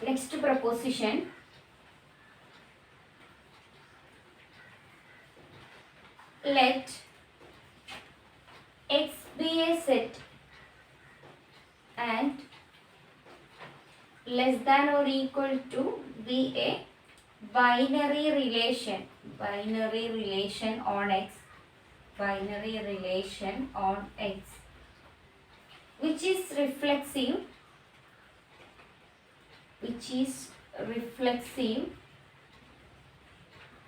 next proposition. Let X be a set and less than or equal to be a binary relation on X, which is reflexive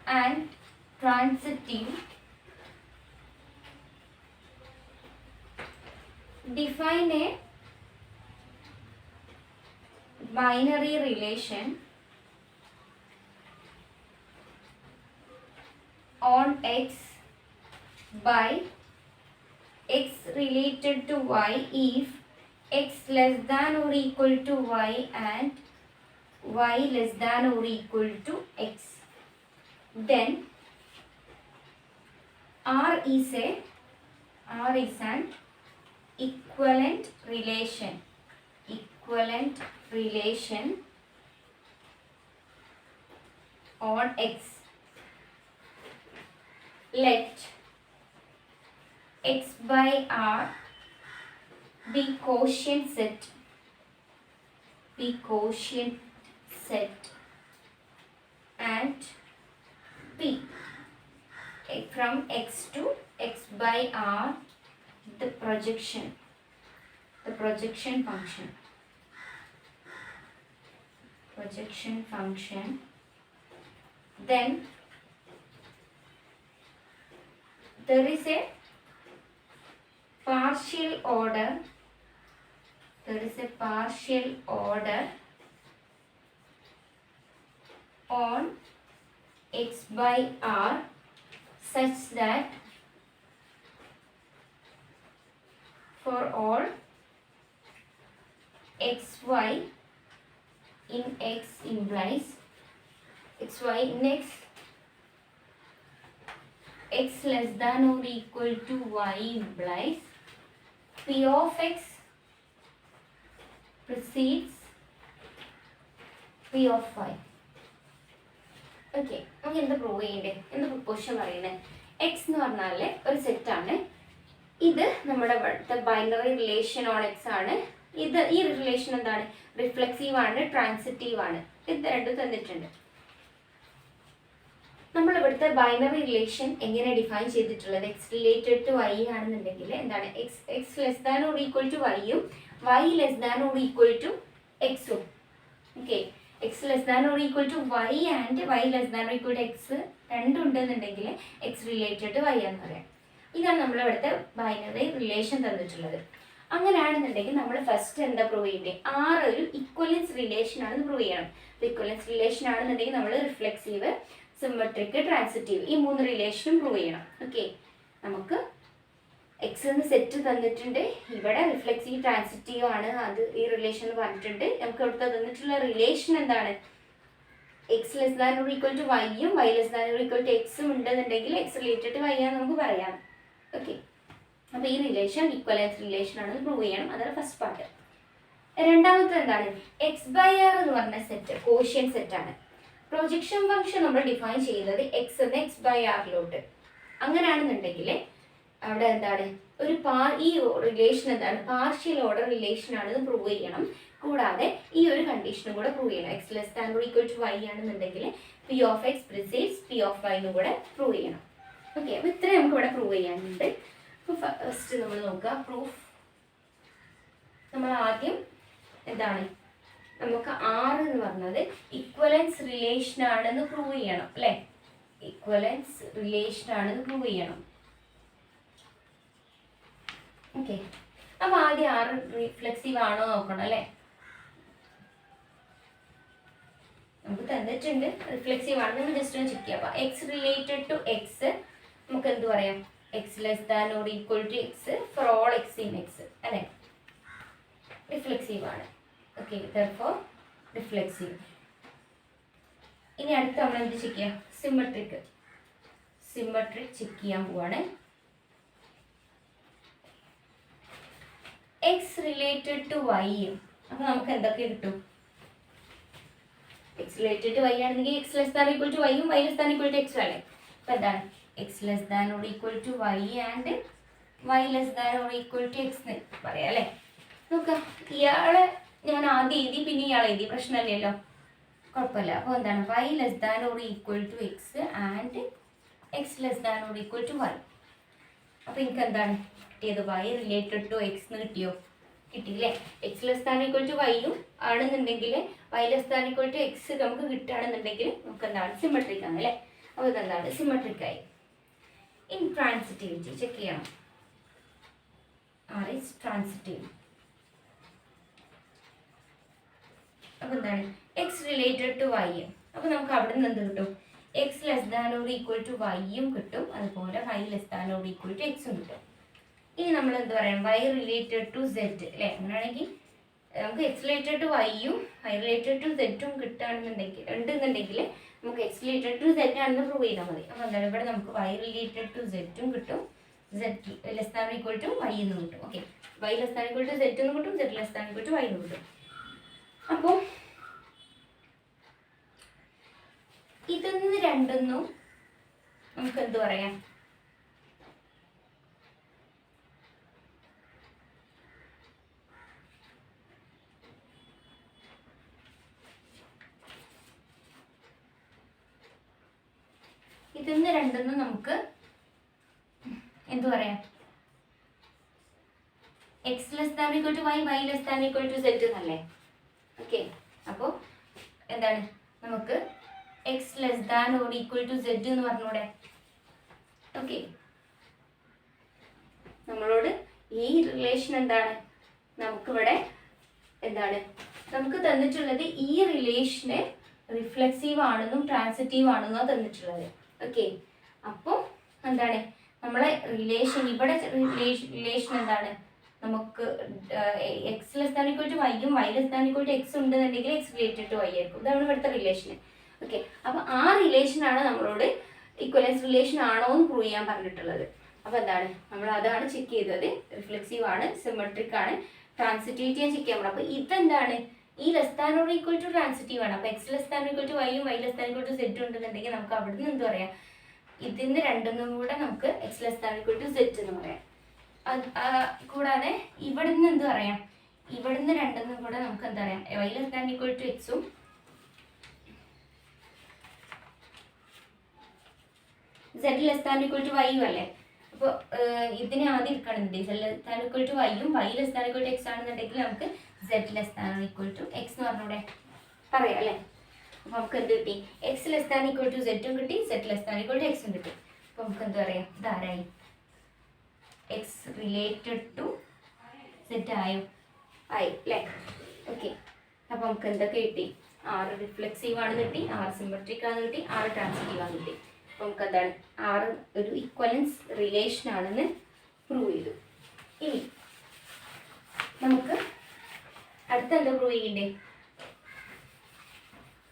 and transitive. Define a binary relation on X by X related to Y if X less than or equal to Y and Y less than or equal to X. Then R is an equivalent relation on X. Let X by R be quotient set and P. From X to X by R, the projection function. Then there is a partial order on X by R such that for all xy in X implies xy in X less than or equal to Y implies P of X precedes P of Y. Okay, നമുക്ക് എന്താ prove ചെയ്യണ്ടേ? എന്താ proportion പറയുന്നത്? X എന്ന് പറഞ്ഞാൽ ഒരു സെറ്റാണ്. ഇത് നമ്മുടെ ഇവിടുത്തെ ബൈനറി റിലേഷൻ ഓൺ എക്സ് ആണ്. ഈ റിലേഷൻ എന്താണ്? റിഫ്ലെക്സീവ് ആണ്, ട്രാൻസിറ്റീവ് ആണ്. ഇത് രണ്ടും തന്നിട്ടുണ്ട്. നമ്മൾ ഇവിടുത്തെ ബൈനറി റിലേഷൻ എങ്ങനെ ഡിഫൈൻ ചെയ്തിട്ടുള്ളത്? എക്സ് റിലേറ്റഡ് ടു വൈ ആണെന്നുണ്ടെങ്കിൽ എന്താണ്? X less than or equal to വൈയും y less than or equal to എക്സും. Okay, x less than or equal to y and y less than or equal to x രണ്ടും ഉണ്ടെന്നുണ്ടെങ്കിൽ x related to Y എന്ന് പറയാം. ഇതാണ് നമ്മളിവിടുത്തെ binary relation തന്നിട്ടുള്ളത്. അങ്ങനെയാണെന്നുണ്ടെങ്കിൽ നമ്മൾ ഫസ്റ്റ് എന്താ പ്രൂവ് ചെയ്യേണ്ടത്? ആർ ഒരു ഇക്വലൻസ് റിലേഷൻ ആണെന്ന് പ്രൂവ് ചെയ്യണം. ഇക്വലൻസ് റിലേഷൻ ആണെന്നുണ്ടെങ്കിൽ നമ്മൾ റിഫ്ലെക്സീവ്, സിമെട്രിക്, ട്രാൻസിറ്റീവ് ഈ മൂന്ന് റിലേഷനും പ്രൂവ് ചെയ്യണം. ഓക്കെ, നമുക്ക് എക്സ് എന്ന് സെറ്റ് തന്നിട്ടുണ്ട്. ഇവിടെ റിഫ്ലെക്സീവ്, ട്രാൻസിറ്റീവ് ആണ് അത് ഈ റിലേഷൻ എന്ന് പറഞ്ഞിട്ടുണ്ട്. നമുക്ക് ഇവിടുത്തെ തന്നിട്ടുള്ള റിലേഷൻ എന്താണ്? X less than or equal to വൈയും y less than or equal to എക്സും ഉണ്ടെന്നുണ്ടെങ്കിൽ എക്സ് റിലേറ്റഡ് ടു വൈ ആണെന്ന് നമുക്ക് പറയാം. ഓക്കെ, അപ്പോൾ ഈ റിലേഷൻ ഇക്വലൻസ് റിലേഷൻ ആണെന്ന് പ്രൂവ് ചെയ്യണം. അതാണ് ഫസ്റ്റ് പാർട്ട്. രണ്ടാമത്തെ എന്താണ്? എക്സ് ബൈ ആർ എന്ന് പറഞ്ഞ സെറ്റ് കോഷ്യൻ സെറ്റാണ്. പ്രൊജക്ഷൻ ഫംഗ്ഷൻ നമ്മൾ ഡിഫൈൻ ചെയ്യുന്നത് എക്സ് എന്ന എക്സ് ബൈ ആറിലോട്ട്. അങ്ങനെയാണെന്നുണ്ടെങ്കിൽ അവിടെ എന്താണ്? ഈ റിലേഷൻ എന്താണ്? പാർഷ്യൽ ഓർഡർ റിലേഷൻ ആണെന്ന് പ്രൂവ് ചെയ്യണം. കൂടാതെ ഈ ഒരു കണ്ടീഷനും കൂടെ പ്രൂവ് ചെയ്യണം. X less than or equal to y ആണെന്നുണ്ടെങ്കിൽ p of x precedes P of y എന്നും കൂടെ പ്രൂവ് ചെയ്യണം. ഓക്കെ, അപ്പോൾ ഇത്രയും നമുക്ക് ഇവിടെ പ്രൂവ് ചെയ്യാനുണ്ട്. അപ്പോൾ ഫസ്റ്റ് നമ്മൾ നോക്കുക പ്രൂഫ്. നമ്മൾ ആദ്യം എന്താണ്? നമുക്ക് ആർ എന്ന് പറഞ്ഞത് ഇക്വലൻസ് റിലേഷൻ ആണെന്ന് പ്രൂവ് ചെയ്യണം അല്ലേ? ഇക്വലൻസ് റിലേഷൻ ആണെന്ന് പ്രൂവ് ചെയ്യണം. ഓക്കെ, അപ്പോൾ ആദ്യം ആർ റിഫ്ലെക്സീവ് ആണോ നോക്കണം അല്ലേ? നമുക്ക് തന്നിട്ടുണ്ട് റിഫ്ലെക്സീവ് ആണ്. നമ്മൾ ജസ്റ്റ് ഒന്ന് ചെക്ക് ചെയ്യാം. അപ്പോൾ എക്സ് റിലേറ്റഡ് ടു എക്സ് നമുക്ക് എന്ത് പറയാം? X less than or equal to X for all X in X അല്ലേ? റിഫ്ലെക്സീവ് ആണ്. Okay, therefore reflexive. ഇനി അടുത്ത് നമ്മൾ എന്ത് ചെക്ക് ചെയ്യാം? സിമെട്രിക് ചെക്ക് ചെയ്യാൻ പോവാണ്. X related to Y. അപ്പോൾ നമുക്ക് എന്തൊക്കെ കിട്ടും? എക്സ് റിലേറ്റഡ് ടു വൈ ആണെങ്കിൽ x less than equal to വൈയും y less than equal to എക്സും അല്ലേ. അപ്പോൾ എന്താണ് x less than or equal to y and y less than or equal to x എന്ന് പറയാം അല്ലേ. നോക്കാം, ഇയാളെ ഞാൻ ആദ്യം എഴുതി പിന്നെ ഇയാളെ എഴുതി, പ്രശ്നമില്ലല്ലോ, കുഴപ്പമില്ല. അപ്പോൾ എന്താണ് Y less than or equal to X and X less than or equal to Y. അപ്പോൾ എനിക്ക് എന്താണ് കിട്ടിയത്? വൈ റിലേറ്റഡ് ടു എക്സ് എന്ന് കിട്ടിയോ? കിട്ടിയില്ലേ. X less than equal to വൈയും ആണെന്നുണ്ടെങ്കിൽ y less than equal to x നമുക്ക് കിട്ടുകയാണെന്നുണ്ടെങ്കിൽ നമുക്ക് എന്താണ് സിമെട്രിക് ആണ് അല്ലേ. അപ്പോൾ ഇതെന്താണ് സിമെട്രിക്കായി. ഇൻ ട്രാൻസിറ്റിവിറ്റി ചെക്ക് ചെയ്യണം. R is transitive. അപ്പോൾ എന്താണ് എക്സ് റിലേറ്റഡ് ടു വൈ. അപ്പോൾ നമുക്ക് അവിടെ നിന്ന് എന്ത് കിട്ടും? X less than or equal to വൈയും കിട്ടും, അതുപോലെ y less than or equal to എക്സും കിട്ടും. ഇനി നമ്മൾ എന്ത് പറയാം? വൈ റിലേറ്റഡ് ടു സെഡ് അല്ലേ. അങ്ങനെയാണെങ്കിൽ നമുക്ക് എക്സ് റിലേറ്റഡ് ടു വൈയും വൈ റിലേറ്റഡ് ടു സെഡും ഉണ്ടെന്നുണ്ടെങ്കിൽ നമുക്ക് എക്സ് റിലേറ്റഡ് ടു സെഡ് ആണെന്ന് പ്രൂവ് ചെയ്താൽ മതി. അപ്പോൾ എന്താണ് ഇവിടെ നമുക്ക് വൈ റിലേറ്റഡ് ടു സെഡും കിട്ടും, Z less than equal to Y എന്നും കിട്ടും. Okay, Y less than equal to Z എന്നും കിട്ടും, Z less than equal to Y എന്നും കിട്ടും. അപ്പോൾ ഇതൊന്ന് രണ്ടൊന്നും നമുക്ക് എന്ത് പറയാം? ഇതൊന്ന് രണ്ടൊന്നും നമുക്ക് എന്ത് പറയാം? X less than equal to Y, Y less than equal to Z എന്നല്ലേ. ഓക്കെ, അപ്പോൾ എന്താണ് നമുക്ക് X less than or equal to Z എന്ന് പറഞ്ഞൂടെ. ഓക്കെ, നമ്മളോട് ഈ റിലേഷൻ എന്താണ് നമുക്കിവിടെ എന്താണ് നമുക്ക് തന്നിട്ടുള്ളത്? ഈ റിലേഷന് റിഫ്ലെക്സീവ് ആണെന്നും ട്രാൻസിറ്റീവ് ആണെന്നും തന്നിട്ടുള്ളത്. ഓക്കെ, അപ്പോൾ എന്താണ് നമ്മളെ റിലേഷൻ ഇവിടെ റിലേഷൻ എന്താണ്? നമുക്ക് X less than equal to വൈയും y less than equal to x ഉണ്ടെന്നുണ്ടെങ്കിൽ എക്സ് റിലേറ്റഡ് ടു വൈ ആയിരിക്കും. ഇതാണ് ഇവിടുത്തെ റിലേഷൻ. ഓക്കെ, അപ്പോൾ ആ റിലേഷനാണ് നമ്മളോട് ഈക്വലൻസ് റിലേഷൻ ആണോ എന്ന് പ്രൂവ് ചെയ്യാൻ പറഞ്ഞിട്ടുള്ളത്. അപ്പോൾ എന്താണ് നമ്മൾ അതാണ് ചെക്ക് ചെയ്തത്. റിഫ്ലെക്സീവ് ആണ്, സിമെട്രിക് ആണ്, ട്രാൻസിറ്റിവിറ്റി ചെക്ക് ചെയ്യാൻ പറ്റും. അപ്പോൾ ഇതെന്താണ്? ഈ less than or equal to transitive ആണ്. അപ്പോൾ x less than equal to വൈയും y less than equal to z ഉണ്ടെന്നുണ്ടെങ്കിൽ നമുക്ക് അവിടെ നിന്ന് എന്ത് പറയാം? ഇതിന് രണ്ടൊന്നും കൂടെ നമുക്ക് X less than equal to Z എന്ന് പറയാം. കൂടാതെ ഇവിടെ നിന്ന് എന്ത് പറയാം? ഇവിടുന്ന് രണ്ടെന്നും കൂടെ നമുക്ക് എന്താ പറയാം? Y less than equal to എക്സും z less than equal to വൈയും അല്ലേ. അപ്പോൾ ഇതിനെ ആദ്യം എടുക്കണമെന്നുണ്ടെങ്കിൽ z less than equal to വൈയും y less than equal to x ആണെന്നുണ്ടെങ്കിൽ നമുക്ക് z less than equal to x എന്ന് പറഞ്ഞൂടെ പറയാം അല്ലേ. അപ്പോൾ നമുക്ക് എന്ത് കിട്ടി? X less than equal to സെഡും കിട്ടി, z less than equal to എക്സും കിട്ടി. അപ്പോൾ നമുക്ക് എന്ത് പറയാം? ഇതാരായി? എക്സ് റിലേറ്റഡ് ടു സെഡ് ആയോ? ആയി അല്ലേ. ഓക്കെ, അപ്പോൾ നമുക്ക് എന്തൊക്കെ കിട്ടി? ആറ് റിഫ്ലെക്സീവ് ആണെന്ന് കിട്ടി, ആറ് സിമെട്രിക് ആണെന്ന് കിട്ടി, ആറ് ട്രാൻസിറ്റീവ് ആണെന്ന് കിട്ടി. അപ്പോൾ നമുക്ക് എന്താണ് ആറ് ഒരു ഇക്വലൻസ് റിലേഷൻ ആണെന്ന് പ്രൂവ് ചെയ്തു. ഇനി നമുക്ക് അടുത്ത എന്താ പ്രൂവ് ചെയ്യണ്ടേ?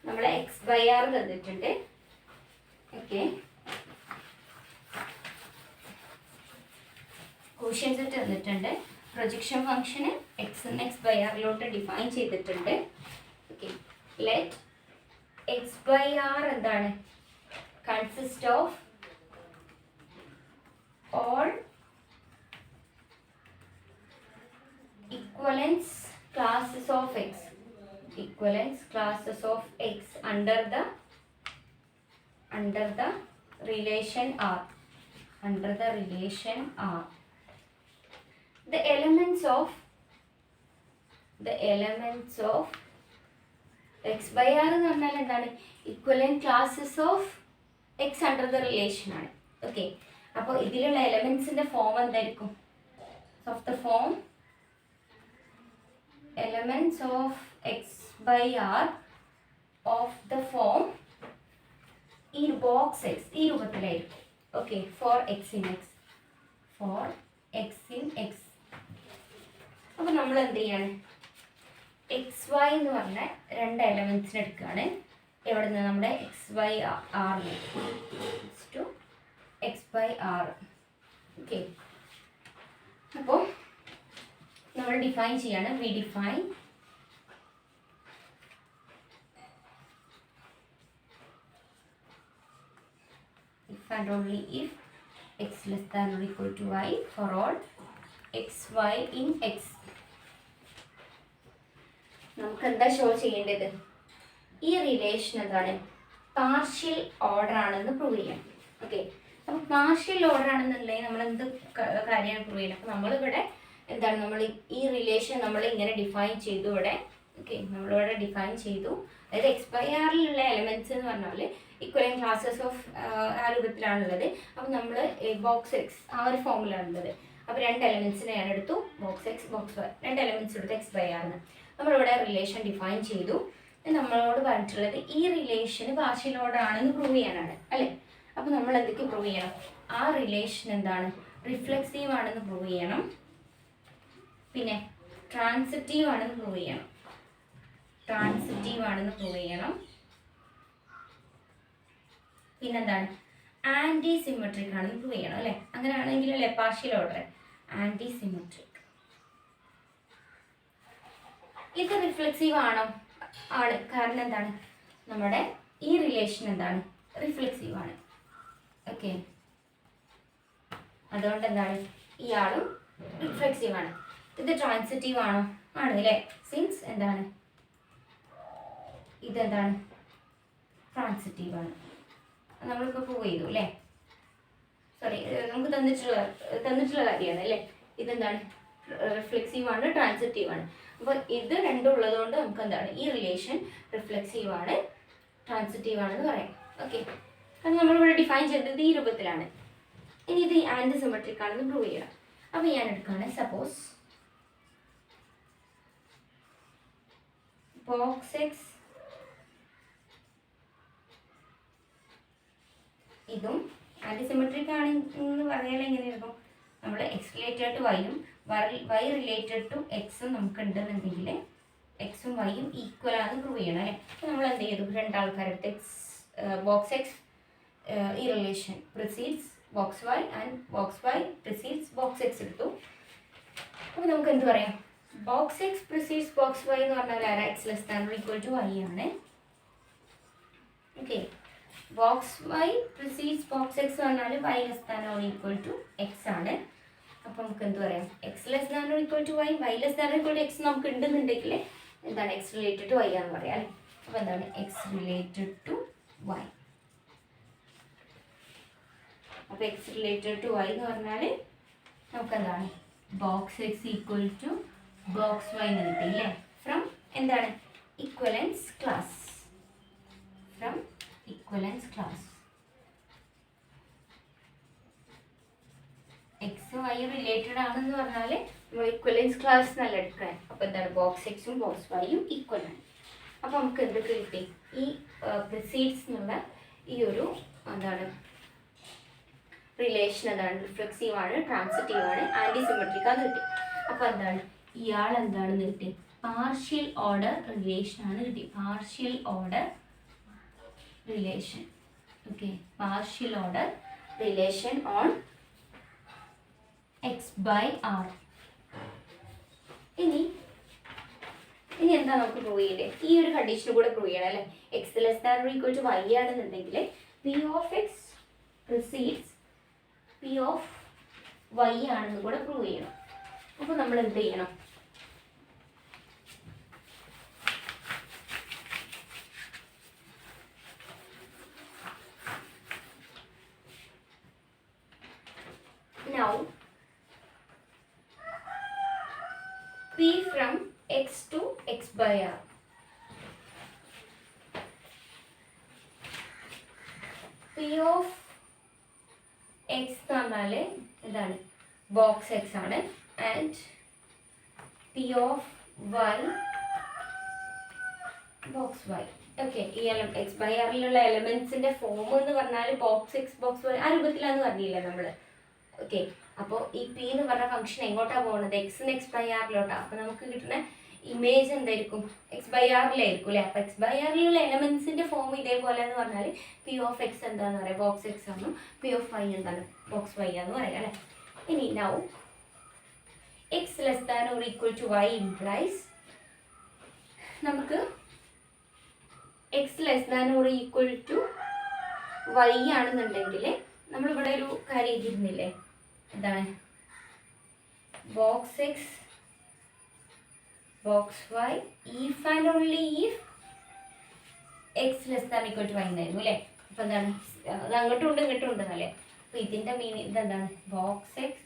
നമ്മളെ എക്സ് ബൈ ആർ തന്നിട്ടുണ്ട്. ഓക്കെ, കോഷ്യൻ സെറ്റ് തന്നിട്ടുണ്ട്. പ്രൊജക്ഷൻ ഫംഗ്ഷന് എക്സ് എക്സ് ബൈ ആറിലോട്ട് ഡിഫൈൻ ചെയ്തിട്ടുണ്ട്. Okay, let x by R എന്താണ്? Consist of all equivalence classes of x, equivalence classes of x under the relation R, under the relation R. The elements of x by r എന്ന് പറഞ്ഞാൽ എന്താണ്? equivalent classes of x under the relation ആണ്. Okay, അപ്പോൾ ഇതിലുള്ള എലമെന്റ്സിന്റെ form എന്തായിരിക്കും? Of the form elements of x by r of the form ഈ box x ഈ രൂപത്തിലായിരിക്കും. Okay, for x in x, for x in x. അപ്പോൾ നമ്മൾ എന്ത് ചെയ്യാണ്? എക്സ് വൈ എന്ന് പറഞ്ഞ രണ്ട് എലമെന്റ്സിന് എടുക്കുകയാണ്. എവിടെ നിന്ന്? നമ്മുടെ എക്സ് വൈ ആറിന് to X by R. Okay, അപ്പോൾ നമ്മൾ ഡിഫൈൻ ചെയ്യാണ്. We define if and only if x less than or equal to y for all x y in x. നമുക്ക് എന്താ ഷോ ചെയ്യേണ്ടത്? ഈ റിലേഷൻ എന്താണ്? പാർഷ്യൽ ഓർഡർ ആണെന്ന് പ്രൂവ് ചെയ്യാം. ഓക്കെ, അപ്പം പാർഷ്യൽ ഓർഡർ ആണെന്നുണ്ടെങ്കിൽ നമ്മൾ എന്ത് കാര്യമാണ് പ്രൂവ് ചെയ്യുന്നത്? അപ്പം നമ്മളിവിടെ എന്താണ്, നമ്മൾ ഈ റിലേഷൻ നമ്മൾ ഇങ്ങനെ ഡിഫൈൻ ചെയ്തു ഇവിടെ. ഓക്കെ, നമ്മളിവിടെ ഡിഫൈൻ ചെയ്തു. അതായത് എക്സ് ബൈ ആറിലുള്ള എലമെൻറ്റ്സ് എന്ന് പറഞ്ഞാൽ ഇക്വലൻ ക്ലാസ്സസ് ഓഫ് ആ രൂപത്തിലാണുള്ളത്. അപ്പം നമ്മൾ ബോക്സ് എക്സ് ആ ഒരു ഫോമിലാണുള്ളത്. അപ്പോൾ രണ്ട് എലമെൻറ്റ്സിനെയാണ് എടുത്തു, ബോക്സ് എക്സ് ബോക്സ് വൈ, രണ്ട് എലമെൻറ്റ്സ് എടുത്ത് എക്സ് ബൈ ആറിന് നമ്മളിവിടെ റിലേഷൻ ഡിഫൈൻ ചെയ്തു. നമ്മളോട് പറഞ്ഞിട്ടുള്ളത് ഈ റിലേഷൻ പാർഷ്യൽ ഓർഡർ ആണെന്ന് പ്രൂവ് ചെയ്യാനാണ് അല്ലേ? അപ്പോൾ നമ്മൾ എന്തൊക്കെ പ്രൂവ് ചെയ്യണം? ആ റിലേഷൻ എന്താണ്, റിഫ്ലെക്സീവ് ആണെന്ന് പ്രൂവ് ചെയ്യണം. പിന്നെ ട്രാൻസിറ്റീവ് ആണെന്ന് പ്രൂവ് ചെയ്യണം. പിന്നെന്താണ്, ആൻറ്റി സിമെട്രിക് ആണെന്ന് പ്രൂവ് ചെയ്യണം അല്ലേ? അങ്ങനെയാണെങ്കിലല്ലേ പാർഷ്യൽ ഓർഡർ ആൻറ്റി സിമെട്രിക്. ഇത് റിഫ്ലെക്സീവ് ആണോ? ആണ്. കാരണം എന്താണ്, നമ്മുടെ ഈ റിലേഷൻ എന്താണ്, റിഫ്ലെക്സീവ് ആണ്. ഓക്കെ, അതുകൊണ്ട് എന്താണ്, ഇയാളും റിഫ്ലെക്സീവ് ആണ്. ഇത് ട്രാൻസിറ്റീവ് ആണോ? ആണ് അല്ലേ? സിൻസ് എന്താണ്, ഇതെന്താണ്, ട്രാൻസിറ്റീവ് ആണ്. നമ്മളിപ്പോൾ പ്രൂവ് ചെയ്തു അല്ലേ? സോറി, നമുക്ക് തന്നിട്ടുള്ള കാര്യമാണ് അല്ലേ? ഇതെന്താണ്, റിഫ്ലെക്സീവ് ആണ്, ട്രാൻസിറ്റീവ് ആണ്. അപ്പോൾ ഇത് രണ്ടും ഉള്ളതുകൊണ്ട് നമുക്ക് എന്താണ്, ഈ റിലേഷൻ റിഫ്ലെക്സീവ് ആണ്, ട്രാൻസിറ്റീവ് ആണെന്ന് പറയാം. ഓക്കെ, കാരണം നമ്മളിവിടെ ഡിഫൈൻ ചെയ്തത് ഈ രൂപത്തിലാണ്. ഇനി ഇത് ആൻറ്റി സിമെട്രിക് ആണെന്ന് പ്രൂവ് ചെയ്യണം. അപ്പോൾ ഞാൻ എടുക്കുകയാണ്, സപ്പോസ് ബോക്സ് എക്സ് ഇതും ആൻറ്റി സിമെട്രിക് ആണെന്ന് പറയാൻ എങ്ങനെയായിരുന്നു, നമ്മൾ എക്സ് റിലേറ്റഡ് ടു വൈയും വൈ റിലേറ്റഡ് ടു എക്സും നമുക്ക് ഉണ്ടെന്നുണ്ടെങ്കിൽ എക്സും വൈയും ഈക്വൽ ആണെന്ന് പ്രൂവ് ചെയ്യണം അല്ലേ? അപ്പോൾ നമ്മൾ എന്ത് ചെയ്തു, രണ്ടാൾക്കാരെടുത്ത് ബോക്സ് എക്സ് ഈ relation precedes box y and box y precedes box x എടുത്തു. അപ്പോൾ നമുക്ക് എന്ത് പറയാം, box x precedes box Y എന്ന് പറഞ്ഞാൽ ആരാ, x less than or equal to y ആണ്. Okay, box y precedes box x പറഞ്ഞാൽ y less than or equal to x ആണ്. അപ്പോൾ നമുക്ക് എന്ത് പറയാം, X less than or equal to Y, Y less than or equal to x നമുക്ക് ഉണ്ടെന്നുണ്ടെങ്കിൽ എന്താണ്, എക്സ് റിലേറ്റഡ് ടു വൈ ആണെന്ന് പറയാം അല്ലേ? അപ്പോൾ എന്താണ്, എക്സ് റിലേറ്റഡ് ടു വൈ. അപ്പോൾ എക്സ് റിലേറ്റഡ് ടു വൈ എന്ന് പറഞ്ഞാൽ നമുക്ക് എന്താണ്, box X equal to box Y എന്ന് കിട്ടി അല്ലേ? ഫ്രം എന്താണ്, ഇക്വലൻസ് ക്ലാസ്. എക്സും വൈ റിലേറ്റഡ് ആണെന്ന് പറഞ്ഞാൽ നമ്മൾ ഇക്വലൻസ് ക്ലാസ് നല്ല എടുക്കണം. അപ്പോൾ എന്താണ്, ബോക്സ് എക്സും ബോക്സ് വൈയും ഈക്വൽ ആണ്. അപ്പോൾ നമുക്ക് എന്തൊക്കെ കിട്ടി, ഈ പ്രിസീഡ്സ് എന്നുള്ള ഈ ഒരു എന്താണ് റിലേഷൻ എന്താണ്, റിഫ്ലെക്സീവ് ആണ്, ട്രാൻസിറ്റീവ് ആണ്, ആൻറ്റി സിമെട്രിക് ആണെന്ന് കിട്ടി. അപ്പോൾ എന്താണ്, ഇയാൾ എന്താണെന്ന് കിട്ടി, പാർഷ്യൽ ഓർഡർ റിലേഷൻ ആണ് കിട്ടി. Partial order relation. Okay, partial order relation on X by R. ഇനി എന്താ നമുക്ക് പ്രൂവ് ചെയ്യേണ്ടത്, ഈ ഒരു കണ്ടീഷൻ കൂടെ പ്രൂവ് ചെയ്യണം അല്ലേ? X less than or equal to y ആണെന്നുണ്ടെങ്കിൽ p of x precedes P of y ആണെന്ന് കൂടെ പ്രൂവ് ചെയ്യണം. അപ്പോൾ നമ്മൾ എന്ത് ചെയ്യണം, now P from x to x by r. P of x എന്ന് പറഞ്ഞാൽ എന്താണ്, ബോക്സ് എക്സ് ആണ്. And P of y box y. Okay, ഈ എക്സ് ബൈ ആറിലുള്ള എലമെന്റ്സിന്റെ ഫോം എന്ന് പറഞ്ഞാൽ ബോക്സ് എക്സ് ബോക്സ് വൈ ആ രൂപത്തിലാന്ന് പറഞ്ഞില്ലേ നമ്മൾ. ഓക്കെ, അപ്പോൾ ഈ പി എന്ന് പറഞ്ഞ ഫംഗ്ഷൻ എങ്ങോട്ടാണ് പോകുന്നത്, എക്സിന് എക്സ് ബൈ ആറിലോട്ടാണ്. അപ്പോൾ നമുക്ക് കിട്ടുന്ന ഇമേജ് എന്തായിരിക്കും, എക്സ് ബൈ ആറിലായിരിക്കും അല്ലേ? അപ്പോൾ എക്സ് ബൈ ആറിലുള്ള എലമെന്റ്സിന്റെ ഫോം ഇതേപോലെ എന്ന് പറഞ്ഞാൽ പി ഓഫ് എക്സ് എന്താന്ന് പറയാം, ബോക്സ് എക്സ് ആണെന്നും പി ഓഫ് വൈ എന്താണ്, ബോക്സ് വൈ ആണെന്ന് പറയാം അല്ലേ? ഇനി now x less than or equal to y implies നമുക്ക് X less than or equal to y ആണെന്നുണ്ടെങ്കിൽ നമ്മളിവിടെ ഒരു കാര്യം എഴുതിയിരുന്നില്ലേ, എന്താണ് box x box y if and only if x less than equal to y എന്നായിരുന്നു അല്ലേ. അപ്പം എന്താണ്, അത് അങ്ങോട്ടും ഉണ്ട് ഇങ്ങോട്ടും ഉണ്ടെന്നല്ലേ. അപ്പോൾ ഇതിൻ്റെ മീനിങ് ഇതെന്താണ്, box x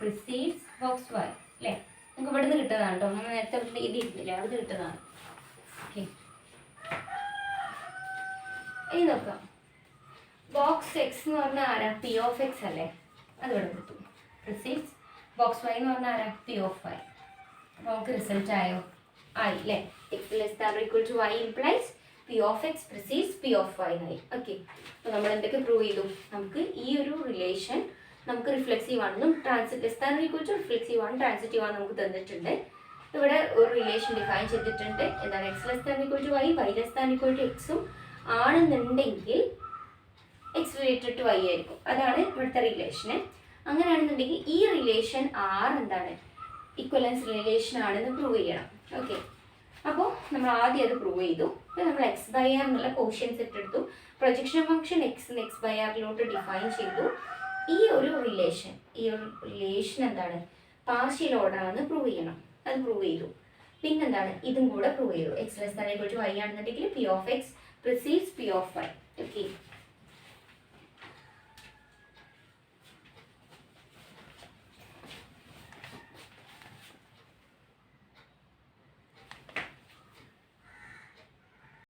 precedes box y അല്ലേ. നമുക്ക് ഇവിടെ നിന്ന് കിട്ടുന്നതാണ് കേട്ടോ, നമ്മൾ നേരത്തെ ഇത് ഇരുന്നില്ലേ, അവിടെ കിട്ടുന്നതാണ്. ഓക്കെ, ഇനി നോക്കാം. ബോക്സ് എക്സ് എന്ന് പറഞ്ഞാൽ ആരാ, പി ഓഫ് എക്സ് അല്ലേ, അത് ഇവിടെ കിട്ടും. പ്രിസീഡ്സ് ബോക്സ് വൈ എന്ന് പറഞ്ഞാൽ ആരാ, പി ഓഫ് വൈ. അപ്പോൾ നമുക്ക് റിസൾട്ട് ആയോ, ആയി അല്ലേ. X less than equal to y implies P of x precedes P of y എന്നായി. ഓക്കെ, അപ്പോൾ നമ്മൾ എന്തൊക്കെ പ്രൂവ് ചെയ്തു, നമുക്ക് ഈ ഒരു റിലേഷൻ നമുക്ക് റിഫ്ലെക്സീവ് ആണെന്നും less than equal to reflexive ആണ് ട്രാൻസിറ്റീവ് ആണ് നമുക്ക് തന്നിട്ടുണ്ട്. ഇവിടെ ഒരു റിലേഷൻ ഡിഫൈൻ ചെയ്തിട്ടുണ്ട്, എന്താണ് x less than equal to Y, Y less than equal to എക്സും ആണെന്നുണ്ടെങ്കിൽ എക്സ് റിലേറ്റഡ് ടു വൈ ആയിരിക്കും. അതാണ് ഇവിടുത്തെ റിലേഷന്. അങ്ങനെയാണെന്നുണ്ടെങ്കിൽ ഈ റിലേഷൻ ആർ എന്താണ്, ഇക്വലൻസ് റിലേഷൻ ആണെന്ന് പ്രൂവ് ചെയ്യണം. ഓക്കെ, അപ്പോൾ നമ്മൾ ആദ്യം അത് പ്രൂവ് ചെയ്തു. അപ്പോൾ നമ്മൾ എക്സ് ബൈ ആർ എന്നുള്ള കോഷ്യൻ സെറ്റ് എടുത്തു, പ്രൊജക്ഷൻ ഫംഗ്ഷൻ എക്സ് ബൈ ആറിലോട്ട് ഡിഫൈൻ ചെയ്തു. ഈ ഒരു റിലേഷൻ എന്താണ്, പാർഷ്യൽ ഓർഡർ ആണെന്ന് പ്രൂവ് ചെയ്യണം. അത് പ്രൂവ് ചെയ്തു. പിന്നെന്താണ്, ഇതും കൂടെ പ്രൂവ് ചെയ്തു. X less than equal to y ആണെന്നുണ്ടെങ്കിൽ p of x precedes P of y. Okay,